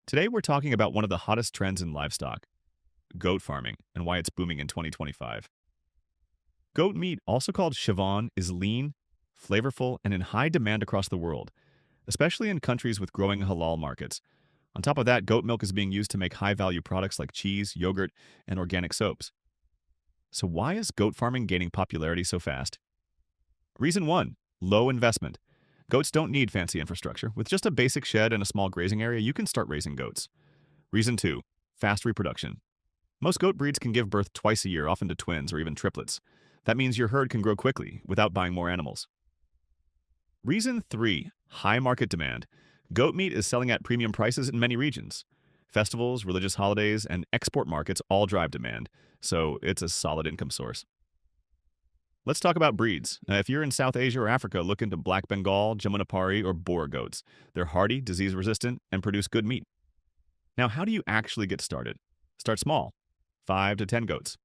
Today, we're talking about one of the hottest trends in livestock, goat farming, and why it's booming in 2025. Goat meat, also called chivan, is lean, flavorful, and in high demand across the world, especially in countries with growing halal markets. On top of that, goat milk is being used to make high value products like cheese, yogurt, and organic soaps. So, why is goat farming gaining popularity so fast? Reason 1: low investment. Goats don't need fancy infrastructure. With just a basic shed and a small grazing area, you can start raising goats. Reason 2: fast reproduction. Most goat breeds can give birth twice a year, often to twins or even triplets. That means your herd can grow quickly without buying more animals. Reason 3: high market demand. Goat meat is selling at premium prices in many regions. Festivals, religious holidays, and export markets all drive demand, so it's a solid income source. Let's talk about breeds. If you're in South Asia or Africa, look into Black Bengal, Jamunapari, or Boer goats. They're hardy, disease resistant, and produce good meat. Now, how do you actually get started? Start small, 5 to 10 goats.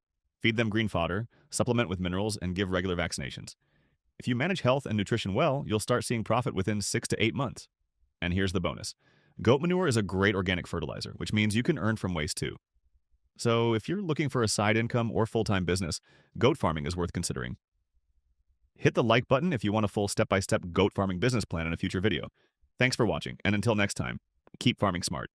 Feed them green fodder, supplement with minerals, and give regular vaccinations. If you manage health and nutrition well, you'll start seeing profit within 6 to 8 months. And here's the bonus: goat manure is a great organic fertilizer, which means you can earn from waste too. So, if you're looking for a side income or full time business, goat farming is worth considering. Hit the like button if you want a full step by step goat farming business plan in a future video. Thanks for watching, and until next time, keep farming smart.